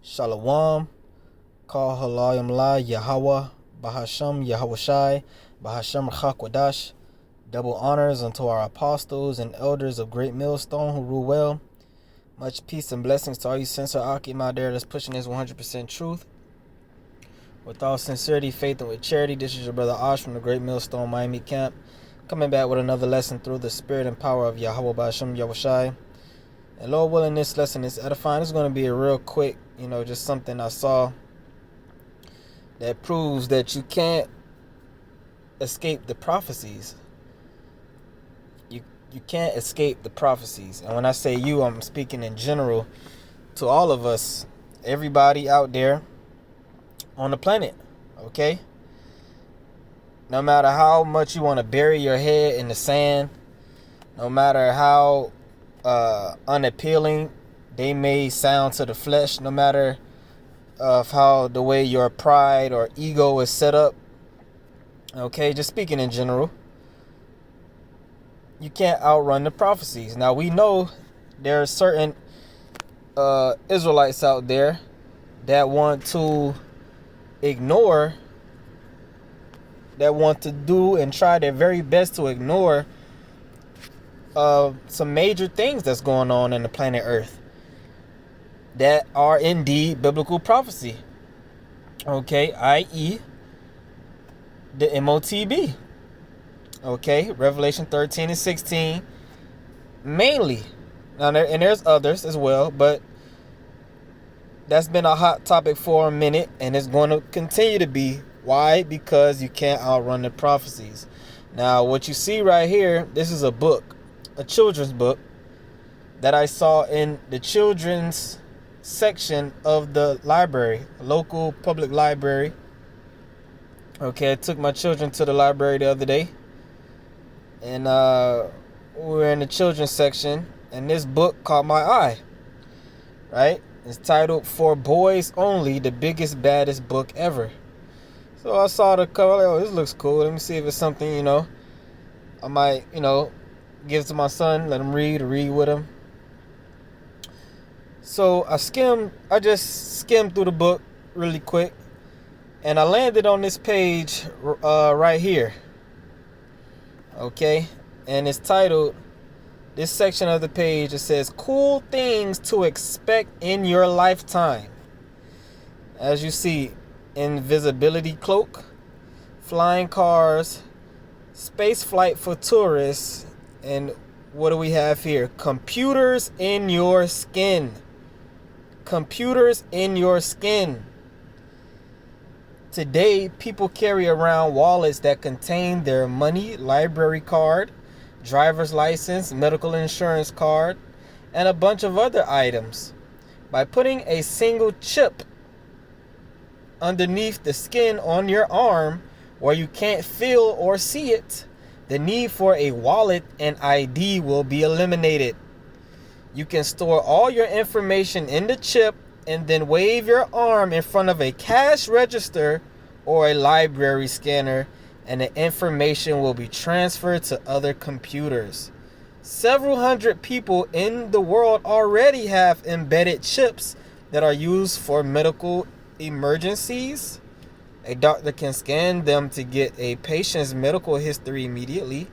Shalom, Kal Halayim La Yahweh, Bahasham Yahushai, Bahasham Chakwadash. Double honors unto our apostles and elders of Great Millstone who rule well. Much peace and blessings to all you sincere Akim out there that's pushing this 100% truth. With all sincerity, faith, and with charity, this is your brother Osh from the Great Millstone Miami camp, coming back with another lesson through the spirit and power of Yahweh Bahasham Yahushai. And Lord willing, this lesson is edifying. It's going to be a real quick, just something I saw that proves that you can't escape the prophecies. You can't escape the prophecies. And when I say you, I'm speaking in general to all of us, everybody out there on the planet, okay? No matter how much you want to bury your head in the sand, no matter how unappealing they may sound to the flesh, no matter of how the way your pride or ego is set up, okay, just speaking in general, you can't outrun the prophecies. Now we know there are certain Israelites out there that want to ignore, that want to do and try their very best to ignore some major things that's going on in the planet Earth that are indeed biblical prophecy, okay, i.e. the MOTB, okay, Revelation 13 and 16 mainly. Now, and there's others as well, but that's been a hot topic for a minute, and it's going to continue to be. Why? Because you can't outrun the prophecies. Now, what you see right here, this is a book, a children's book that I saw in the children's section of the library, local public library. Okay, I took my children to the library the other day, and we were in the children's section, and this book caught my eye, right? It's titled "For Boys Only, the Biggest, Baddest Book Ever." So I saw the cover, like, oh, this looks cool. Let me see if it's something, I might, give to my son, let him read or read with him. So I just skimmed through the book really quick, and I landed on this page right here. Okay, and it's titled, this section of the page, it says, "Cool things to expect in your lifetime." As you see, invisibility cloak, flying cars, space flight for tourists, and what do we have here? Computers in your skin. Computers in your skin. Today, people carry around wallets that contain their money, library card, driver's license, medical insurance card, and a bunch of other items. By putting a single chip underneath the skin on your arm where you can't feel or see it, the need for a wallet and ID will be eliminated. You can store all your information in the chip and then wave your arm in front of a cash register or a library scanner, and the information will be transferred to other computers. Several hundred people in the world already have embedded chips that are used for medical emergencies. A doctor can scan them to get a patient's medical history immediately.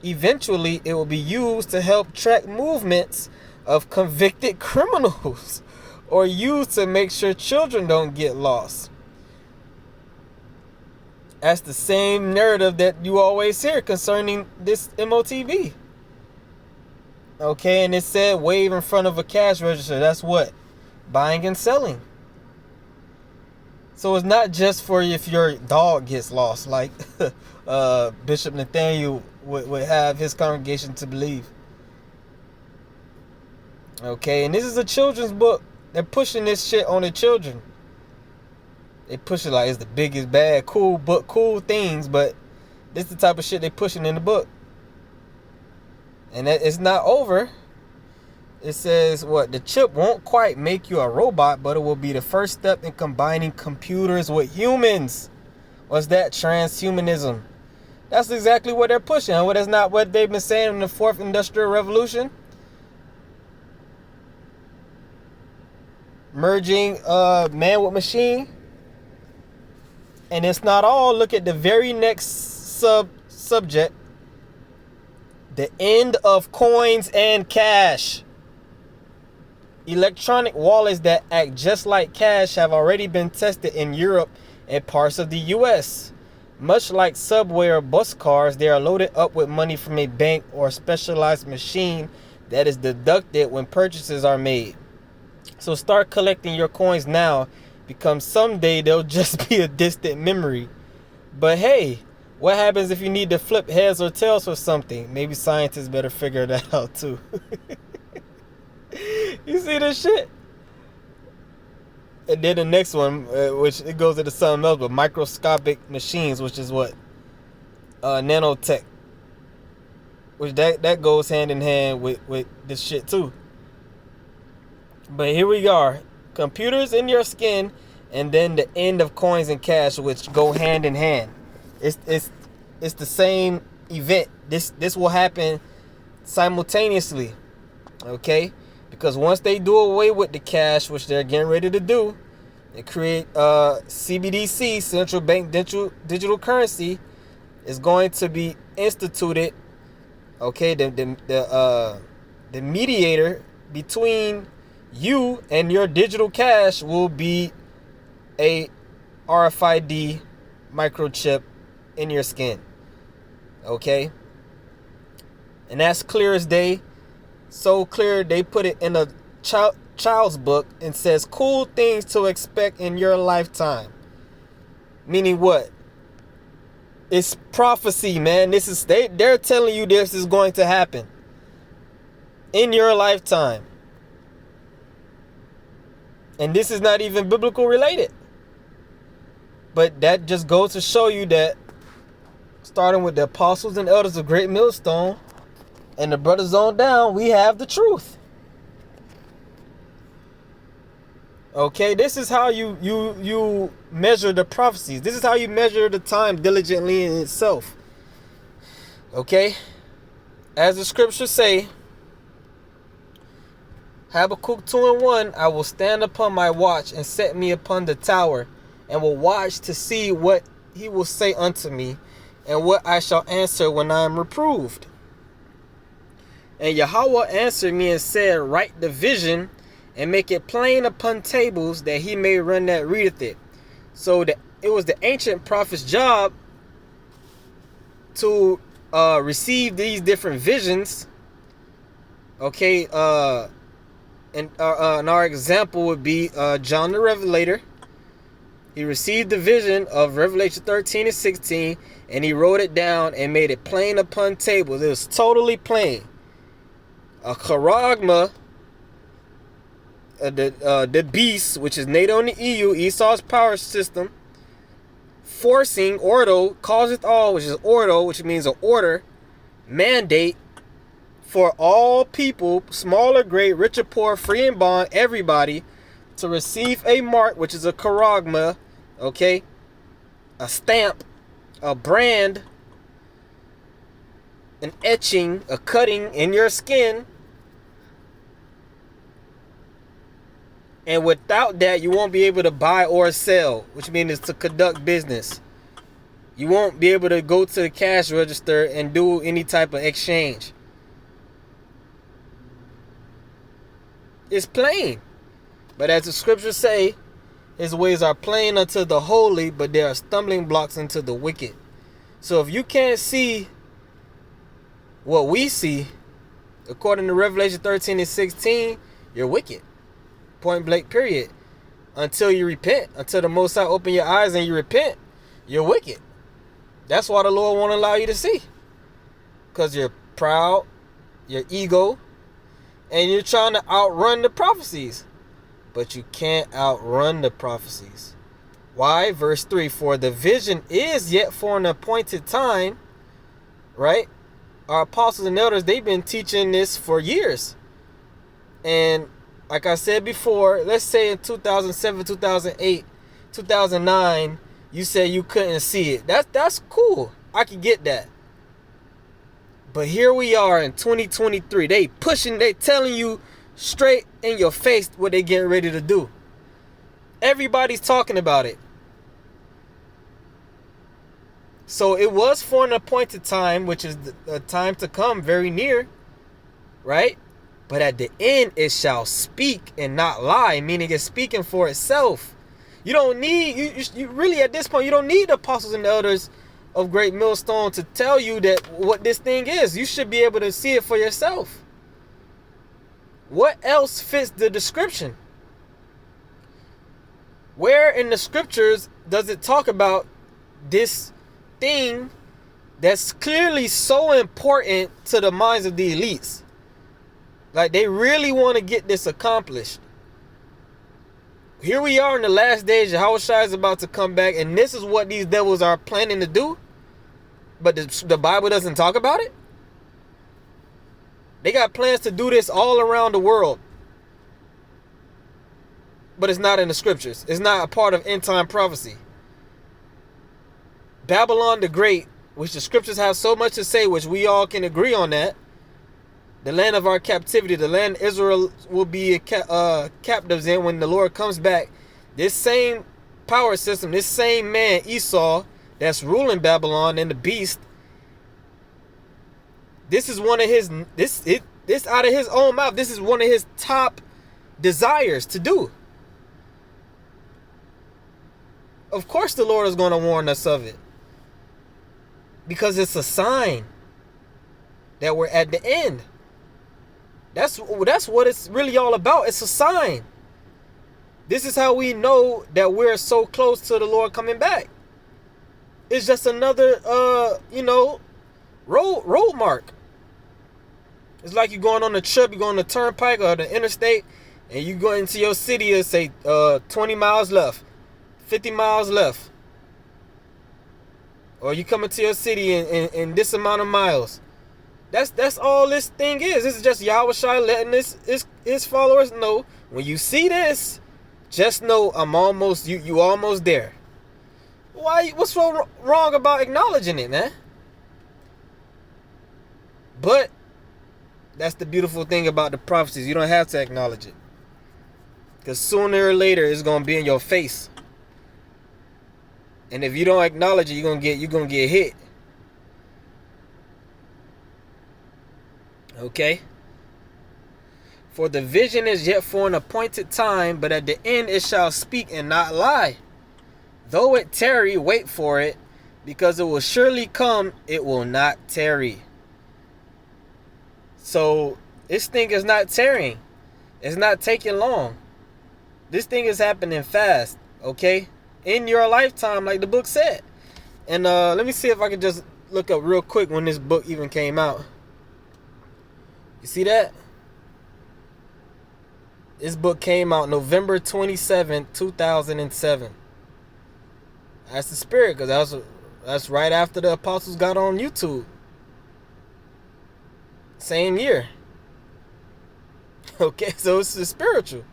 Eventually, it will be used to help track movements of convicted criminals or used to make sure children don't get lost. That's the same narrative that you always hear concerning this MOTB. Okay, and it said wave in front of a cash register. That's what? Buying and selling. So it's not just for if your dog gets lost, like Bishop Nathaniel would have his congregation to believe. Okay, and this is a children's book. They're pushing this shit on the children. They push it like it's the biggest, bad, cool book, cool things, but this is the type of shit they pushing in the book. And that it's not over. It says, what? The chip won't quite make you a robot, but it will be the first step in combining computers with humans. What's that? Transhumanism. That's exactly what they're pushing. Well, that's not what they've been saying in the fourth industrial revolution. merging man with machine. And it's not all. Look at the very next subject. The end of coins and cash. Electronic wallets that act just like cash have already been tested in Europe and parts of the US. Much like subway or bus cars, they are loaded up with money from a bank or specialized machine that is deducted when purchases are made. So start collecting your coins now, because someday they'll just be a distant memory. But hey, what happens if you need to flip heads or tails for something? Maybe scientists better figure that out too. You see this shit? And then the next one, which it goes into something else, but microscopic machines, which is what? Nanotech. Which that goes hand in hand with this shit too. But here we are. Computers in your skin, and then the end of coins and cash, which go hand in hand. It's the same event. This will happen simultaneously. Okay? Because once they do away with the cash, which they're getting ready to do, and create CBDC, central bank digital currency, is going to be instituted. Okay, the mediator between you and your digital cash will be a RFID microchip in your skin. Okay? And that's clear as day. So clear they put it in a child's book and says cool things to expect in your lifetime. Meaning what? It's prophecy, man. This is they're telling you this is going to happen in your lifetime. And this is not even biblical related. But that just goes to show you that starting with the apostles and elders of Great Millstone and the brothers on down, we have the truth. Okay, this is how you measure the prophecies. This is how you measure the time diligently in itself. Okay? As the scriptures say, Habakkuk 2:1, I will stand upon my watch and set me upon the tower, and will watch to see what he will say unto me, and what I shall answer when I am reproved. And Yahweh answered me and said, write the vision and make it plain upon tables, that he may run that readeth it. So it was the ancient prophet's job to receive these different visions. Okay, and our example would be John the Revelator. He received the vision of Revelation 13 and 16, and he wrote it down and made it plain upon tables. It was totally plain. A charagma, the beast, which is NATO in the EU, Esau's power system, forcing ordo, causeth all, which is ordo, which means an order, mandate for all people, small or great, rich or poor, free and bond, everybody, to receive a mark, which is a charagma, okay, a stamp, a brand, an etching, a cutting in your skin. And without that, you won't be able to buy or sell, which means to conduct business. You won't be able to go to the cash register and do any type of exchange. It's plain. But as the scriptures say, his ways are plain unto the holy, but they are stumbling blocks unto the wicked. So if you can't see what we see, according to Revelation 13 and 16, you're wicked. Point blank, period. Until you repent, until the Most High open your eyes and you repent, you're wicked. That's why the Lord won't allow you to see. Because you're proud, your ego, and you're trying to outrun the prophecies. But you can't outrun the prophecies. Why? Verse 3, for the vision is yet for an appointed time, right? Our apostles and elders, they've been teaching this for years. And like I said before, let's say in 2007, 2008, 2009, you said you couldn't see it. That's cool. I can get that. But here we are in 2023. They telling you straight in your face what they getting ready to do. Everybody's talking about it. So it was for an appointed time, which is the time to come, very near, right? But at the end, it shall speak and not lie, meaning it's speaking for itself. You don't need, you really at this point, you don't need the apostles and the elders of Great Millstone to tell you that what this thing is. You should be able to see it for yourself. What else fits the description? Where in the scriptures does it talk about this thing that's clearly so important to the minds of the elites? Like, they really want to get this accomplished. Here we are in the last days. Yahushua is about to come back, and this is what these devils are planning to do. But the Bible doesn't talk about it. They got plans to do this all around the world. But it's not in the scriptures. It's not a part of end time prophecy. Babylon the Great, which the scriptures have so much to say, which we all can agree on that. The land of our captivity, the land Israel will be captives in when the Lord comes back. This same power system, this same man, Esau, that's ruling Babylon and the beast, this is one of his, this out of his own mouth, this is one of his top desires to do. Of course the Lord is going to warn us of it. Because it's a sign that we're at the end. That's what it's really all about. It's a sign. This is how we know that we're so close to the Lord coming back. It's just another, road mark. It's like you're going on a trip, you're going on the turnpike or the interstate, and you go into your city and say 20 miles left, 50 miles left. Or you come into your city in this amount of miles. That's all this thing is. This is just Yahushua letting his followers know, when you see this, just know I'm almost, you almost there. Why? What's so wrong about acknowledging it, man? But that's the beautiful thing about the prophecies. You don't have to acknowledge it, because sooner or later it's gonna be in your face. And if you don't acknowledge it, you're gonna get hit. Okay? For the vision is yet for an appointed time, but at the end it shall speak and not lie. Though it tarry, wait for it, because it will surely come, it will not tarry. So this thing is not tarrying. It's not taking long. This thing is happening fast, okay? In your lifetime, like the book said. And let me see if I can just look up real quick when this book even came out. You see that? This book came out November 27, 2007. That's the spirit, because that's right after the apostles got on YouTube. Same year. Okay, so it's the spiritual.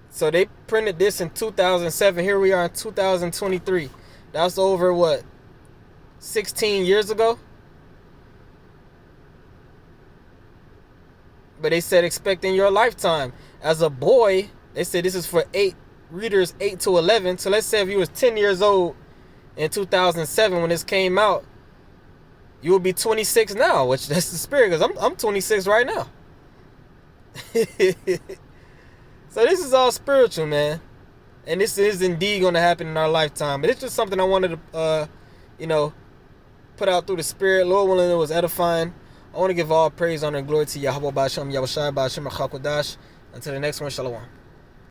So they printed this in 2007. Here we are in 2023. That's over, what, 16 years ago? But they said expect in your lifetime. As a boy, they said this is for readers 8 to 11. So let's say if you was 10 years old in 2007 when this came out, you would be 26 now, which that's the spirit, because I'm 26 right now. So this is all spiritual, man. And this is indeed going to happen in our lifetime. But it's just something I wanted to, put out through the spirit. Lord willing, it was edifying. I want to give all praise, honor, and glory to Yahweh Ba'Shem, Yahushua Ba'Shem, Achakodash. Until the next one, Shalom.